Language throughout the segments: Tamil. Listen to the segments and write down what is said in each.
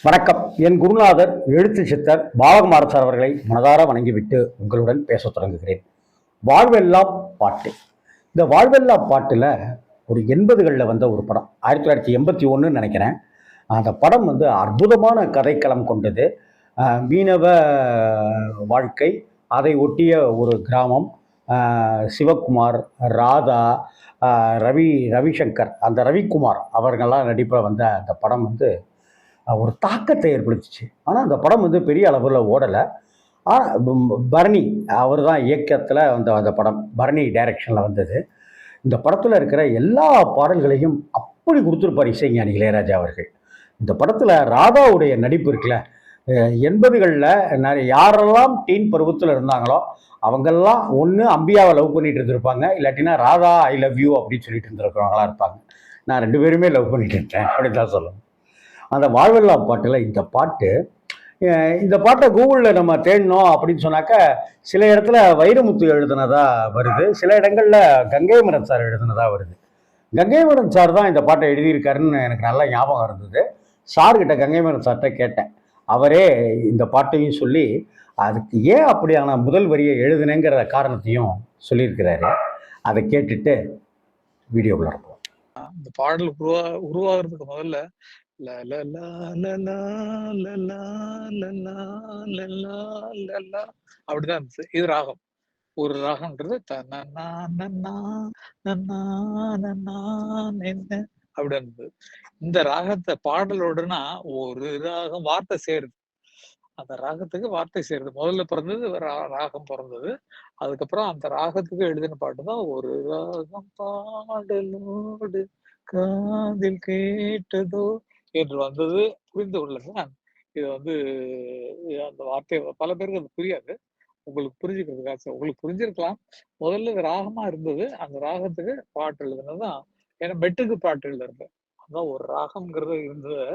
வணக்கம். என் குருநாதர் எழுத்து சித்தர் பாலகுமார சார் அவர்களை மனதார வணங்கிவிட்டு உங்களுடன் பேசத் தொடங்குகிறேன். வாழ்வெல்லாம் பாட்டு. இந்த வாழ்வெல்லாம் பாட்டில் ஒரு 80களில் வந்த ஒரு படம், 1981 நினைக்கிறேன். அந்த படம் அற்புதமான கதைக்களம் கொண்டது. மீனவ வாழ்க்கை, அதை ஒட்டிய ஒரு கிராமம், சிவகுமார், ராதா, ரவிசங்கர், அந்த ரவிக்குமார் அவர்கள்லாம் நடிப்பில் வந்த அந்த படம் ஒரு தாக்கத்தை ஏற்படுத்துச்சு. ஆனால் அந்த படம் பெரிய அளவில் ஓடலை. பரணி அவர் தான் இயக்கத்தில் வந்த அந்த படம், பரணி டைரக்ஷனில் வந்தது. இந்த படத்தில் இருக்கிற எல்லா பாடல்களையும் அப்படி கொடுத்துருப்பார் இசைஞானி இளையராஜா அவர்கள். இந்த படத்தில் ராதாவுடைய நடிப்பு இருக்குல்ல, 80களில் யாரெல்லாம் டீன் பருவத்தில் இருந்தாங்களோ அவங்கெல்லாம் ஒன்று அம்பியாவை லவ் பண்ணிட்டு இருந்திருப்பாங்க, இல்லாட்டினா ராதா ஐ லவ் யூ அப்படின்னு சொல்லிட்டு இருந்திருக்கிறவங்களா இருப்பாங்க. நான் 2 பேருமே லவ் பண்ணிட்டு இருக்கேன் அப்படின்னு தான் சொல்லணும். அந்த வாழ்வெல்லாம் பாட்டில் இந்த பாட்டை கூகுளில் நம்ம தேடணும் அப்படின்னு சொன்னாக்க சில இடத்துல வைரமுத்து எழுதுனதா வருது, சில இடங்களில் கங்கைமரன் சார் எழுதுனதா வருது. கங்கைமரன் சார் தான் இந்த பாட்டை எழுதியிருக்காருன்னு எனக்கு நல்லா ஞாபகம் இருந்தது. சார்கிட்ட கங்கைமரன் சார்கிட்ட கேட்டேன். அவரே இந்த பாட்டையும் சொல்லி அதுக்கு ஏன் அப்படியான முதல் வரியை எழுதுனேங்கிற காரணத்தையும் சொல்லியிருக்கிறாரு. அதை கேட்டுட்டு வீடியோக்குள்ள இருப்போம். இந்த பாடல் உருவாகிறதுக்கு முதல்ல அப்படிதான் இருந்துச்சு. இது ராகம், ஒரு ராகம்ன்றது அப்படி இருந்தது. இந்த ராகத்தை பாடலோடனா ஒரு ராகம் வார்த்தை சேருது, அந்த ராகத்துக்கு வார்த்தை சேருது. முதல்ல பிறந்தது ராகம் பிறந்தது, அதுக்கப்புறம் அந்த ராகத்துக்கு எழுதின பாட்டுதான் ஒரு ராகம் பாடலோடு காதில் கேட்டதோ என்று வந்தது. புரிந்து கொள்ளுங்க. இது அந்த வார்த்தை பல பேருக்கு அது புரியாது, உங்களுக்கு புரிஞ்சுக்கிறதுக்காக உங்களுக்கு புரிஞ்சிருக்கலாம். முதல்ல இது ராகமா இருந்தது, அந்த ராகத்துக்கு பாட்டு எழுதுனதுதான். ஏன்னா மெட்டுக்கு பாட்டு எழுதுறது அதான் ஒரு ராகம்ங்கிறது இருந்தது.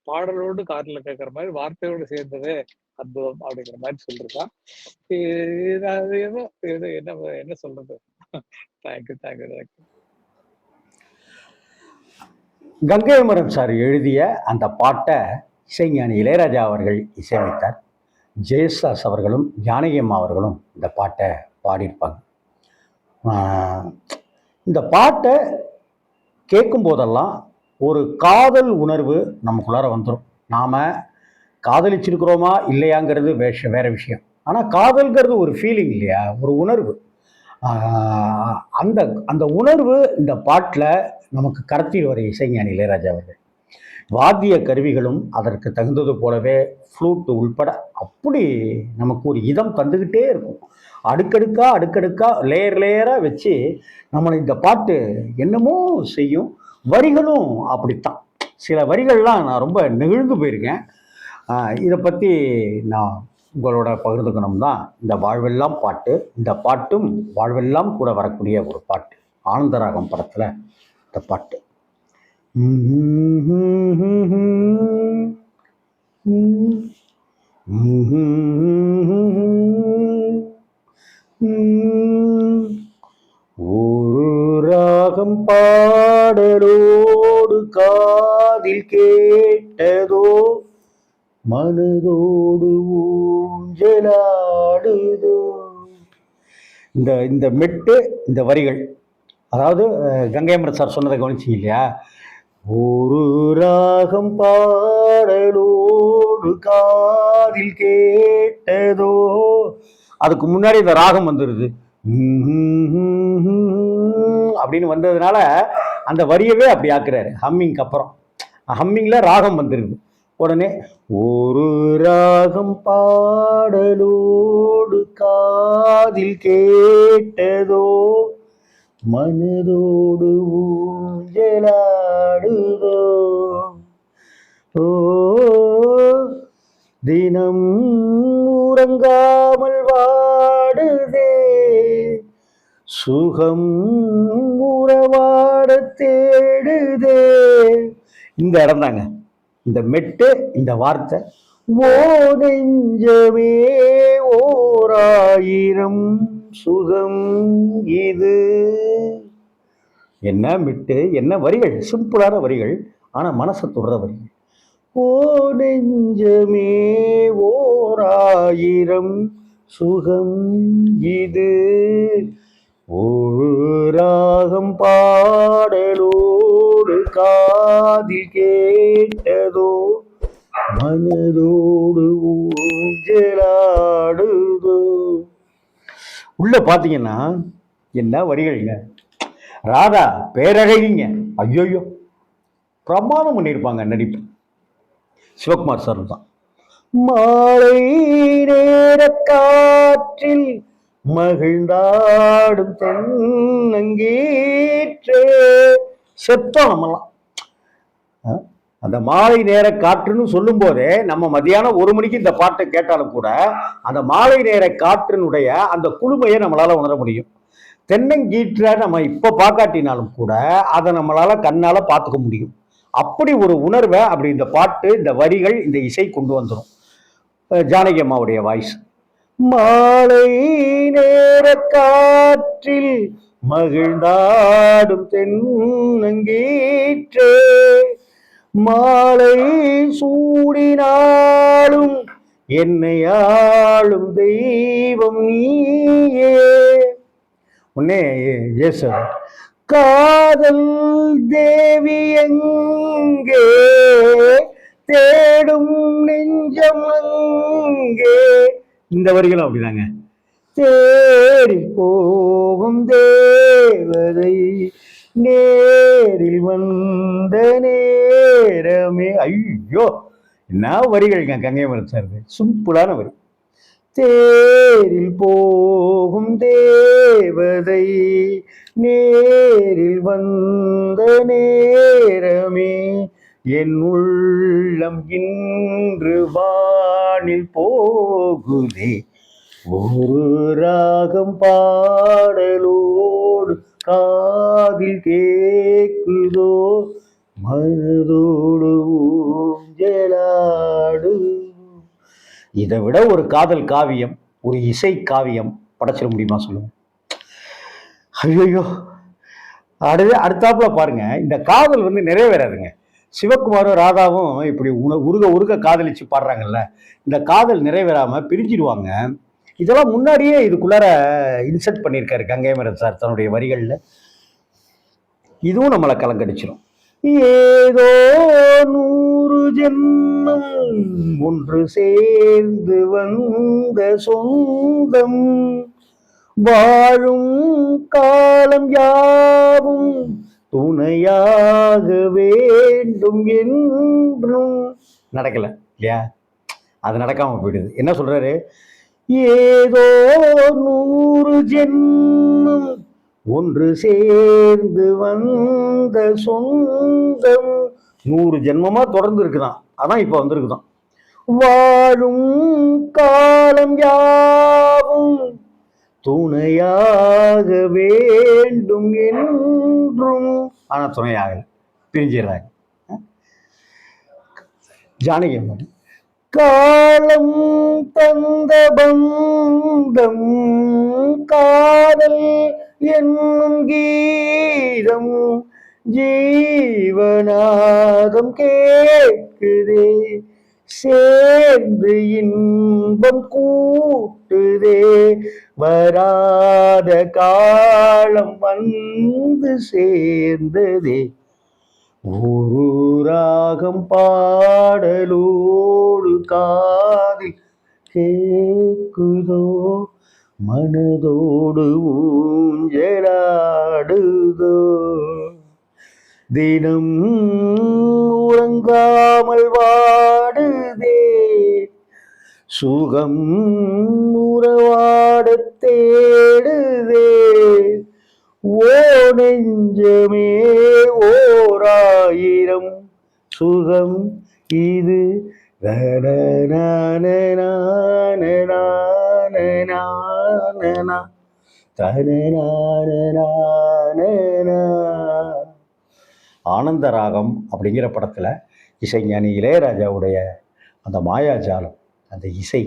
பாடலோடு காட்டுல கேட்கற மாதிரி வார்த்தையோடு சேர்ந்ததே அற்புதம் அப்படிங்கிற மாதிரி சொல்லிருக்கான். என்ன சொல்றது. தேங்க்யூ. கங்கைமரன் சார் எழுதிய அந்த பாட்டை இசைஞானி இளையராஜா அவர்கள் இசையமைத்தார். ஜெயசாஸ் அவர்களும் ஜானகியம்மா அவர்களும் இந்த பாட்டை பாடியிருப்பாங்க. இந்த பாட்டை கேட்கும் போதெல்லாம் ஒரு காதல் உணர்வு நமக்குள்ளார வந்துடும். நாம் காதலிச்சிருக்கிறோமா இல்லையாங்கிறது வேற விஷயம். ஆனால் காதல்கிறது ஒரு ஃபீலிங் இல்லையா, ஒரு உணர்வு. அந்த அந்த உணர்வு இந்த பாட்டில் நமக்கு கடத்திட்டு வர இசைஞானி இளையராஜா அவர்கள். வாத்திய கருவிகளும் அதற்கு தகுந்தது போலவே ஃப்ளூட் உள்பட அப்படி நமக்கு ஒரு இதம் தந்துக்கிட்டே இருக்கும். அடுக்கடுக்கா லேயராக வச்சு நம்மளை இந்த பாட்டு என்னமோ செய்யும். வரிகளும் அப்படித்தான். சில வரிகள்லாம் நான் ரொம்ப நெகிழ்ந்து போயிருக்கேன். இதை பற்றி நான் உங்களோட பகிர்ந்துக்கணும் தான் இந்த வாழ்வெல்லாம் பாட்டு. இந்த பாட்டும் வாழ்வெல்லாம் கூட வரக்கூடிய ஒரு பாட்டு. ஆனந்தராகம் படத்தில் இந்த பாட்டு. ஒரு ராகம் பாடலோடு காதில் கேட்டதோ மனதோடு ஊஞ்சலாடுதோ. இந்த மெட்டு, இந்த வரிகள், அதாவது கங்கைமரன் சார் சொன்னதை கவனிச்சிங்க இல்லையா? ஒரு ராகம் பாடலோடு காதில் கேட்டதோ, அதுக்கு முன்னாடி இந்த ராகம் வந்துடுது அப்படின்னு வந்ததுனால அந்த வரியவே அப்படி ஆக்குறாரு. ஹம்மிங்க்கு அப்புறம் ஹம்மிங்கில் ராகம் வந்துடுது. உடனே ஒரு ராகம் பாடலோடு காதில் கேட்டதோ மனதோடு ஊஞ்சலாடுதோ. ஓ தினம் உறங்காமல் வாடுதே, சுகம் உறவாட தேடுதே. இந்த இடம் தாங்க, இந்த மெட்டு, இந்த வார்த்தை. ஓ நெஞ்சமே ஓராயிரம் சுகம் இது. என்ன மெட்டு, என்ன வரிகள், சிம்பிளான வரிகள், ஆனால் மனசை தொடுற வரிகள். ஓ நெஞ்சமே ஓராயிரம் சுகம் இது ஒரு ராகம் பாடலோடு காதில் கேட்டதோ மனதோடு ஊஞ்சலாடுதோ. உள்ள பாத்தீங்கன்னா என்ன வரிகள்ங்க. ராதா பேரழகிங்க. ஐயோயோ, பிரமாதம் பண்ணியிருப்பாங்க நடிப்பு. சிவகுமார் சார் தான். மாலை நேர காற்றில் மகிழ்ந்தாடும் தென்னங்கீற்றே. செத்தோம் நம்மலாம். அந்த மாலை நேர காற்றுன்னு சொல்லும் போதே நம்ம மதியானம் 1 மணிக்கு இந்த பாட்டை கேட்டாலும் கூட அந்த மாலை நேர காற்றினுடைய அந்த குளுமையை நம்மளால உணர முடியும். தென்னங்கீற்ற நம்ம இப்ப பார்க்காட்டினாலும் கூட அதை நம்மளால கண்ணால பார்த்துக்க முடியும். அப்படி ஒரு உணர்வை அப்படி இந்த பாட்டு, இந்த வரிகள், இந்த இசை கொண்டு வந்துடும். ஜானகி அம்மாவுடைய வாய்ஸ். மாலை நேர காற்றில் மகிழ்ந்தாடும் தென்னங்கீற்றே மாலை சூடினாலும் என்னை ஆளும் தெய்வம் நீயே. உன்னே ஏசு காதல் தேவி எங்கே தேடும் நெஞ்சம் அங்கே. இந்த வரிகளும் அப்படிதாங்க. தேடி போகும் தேவதை நேரில் வந்த நேரமே. ஐயோ, என்ன வரிகள்ங்க கங்கை மரன் சார். சிம்பிளான வரி. தேரில் போகும் தேவதை நேரில் வந்த நேரமே என் உள்ளம் இன்று வானில் போகுதே ஒரு ராகம் பாடலோடு காதில் கேக்குதோ மனதோடு ஊஞ்சலாடு. இதை விட ஒரு காதல் காவியம், ஒரு இசை காவியம் படைச்சிட முடியுமா சொல்லுங்க? ஐயோ, அடுத்தாப்புல பாருங்க, இந்த காதல் வந்து நிறைவேறாதுங்க. சிவகுமாரும் ராதாவும் இப்படி உருக உருக காதலிச்சு பாடுறாங்கல்ல, இந்த காதல் நிறைவேறாம பிரிஞ்சிடுவாங்க. இதெல்லாம் முன்னாடியே இதுக்குள்ளார இன்செர்ட் பண்ணியிருக்காரு கங்கை மரன் சார் தன்னுடைய வரிகள்ல. இதுவும் நம்மளை கலங்கடிச்சிடும். ஏதோ 100 ஜென்மம் ஒன்று சேர்ந்து வந்த சொந்தம் வாழும் காலம் யாவும் துணையாக வேண்டும் என்றும். நடக்கல இல்லையா? அது நடக்காம போயிடுது. என்ன சொல்றாரு? ஏதோ 100 ஜென்மம் ஒன்று சேர்ந்து வந்த சொந்தம். 100 ஜென்மமா தொடர்ந்து இருக்குதான், அதான் இப்ப வந்திருக்குதான். வாழும் காலம் யாவும் துணையாக வேண்டும் என்றும். ஆனா துணையாக பிரிஞ்சிடறாங்க. ஜானகி அம்மன். காலம் தந்த பந்தம் காதல் என்னும் கீதம் ஜீவநாதம் கேட்குதே சேர்ந்து இன்பம் கூட்டுதே வராத காலம் வந்து சேர்ந்ததே ஒரு ராகம் பாடலோடு காதில் கேக்குதோ மனதோடு ஊஞ்சலாடுதோ. தினம் உறங்காமல் வாடுதே சுகம் உறவாட தேடுதே ஓ நெஞ்சமே ஓராயிரம் சுகம் இது. ஆனந்த ராகம் அப்படிங்கிற படத்துல இசைஞானி இளையராஜாவுடைய அந்த மாயாஜாலம், அந்த இசை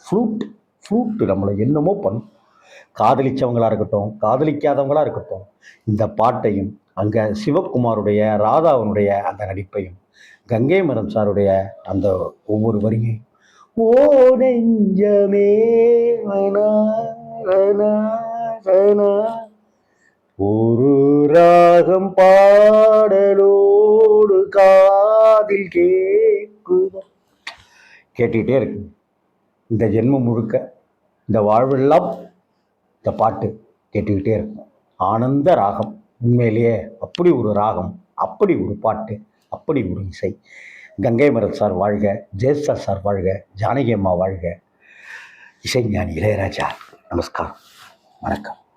ஃப்ளூட் நம்மளை என்னமோ பண்ணும். காதலிச்சவங்களா இருக்கட்டும், காதலிக்காதவங்களா இருக்கட்டும், இந்த பாட்டையும் அங்கே சிவகுமாருடைய ராதாவனுடைய அந்த நடிப்பையும் கங்கை மரன் சாருடைய அந்த ஒவ்வொரு வரியும் ஓ நெஞ்சமே அனா, அனா, அனா, ஒரு ராகம் பாடலோடு காதில் கேட்குதா கேட்டுக்கிட்டே இருக்கு இந்த ஜென்மம் முழுக்க, இந்த வாழ்வெல்லாம் இந்த பாட்டு கேட்டுக்கிட்டே இருக்கும். ஆனந்த ராகம், உண்மையிலேயே அப்படி ஒரு ராகம், அப்படி ஒரு பாட்டு, அப்படி ஒரு இசை. கங்கை மரன் சார் வாழ்க, ஜெயசா சார் வாழ்க, ஜானகி அம்மா வாழ்க, இசைஞானி இளையராஜா. நமஸ்காரம், வணக்கம்.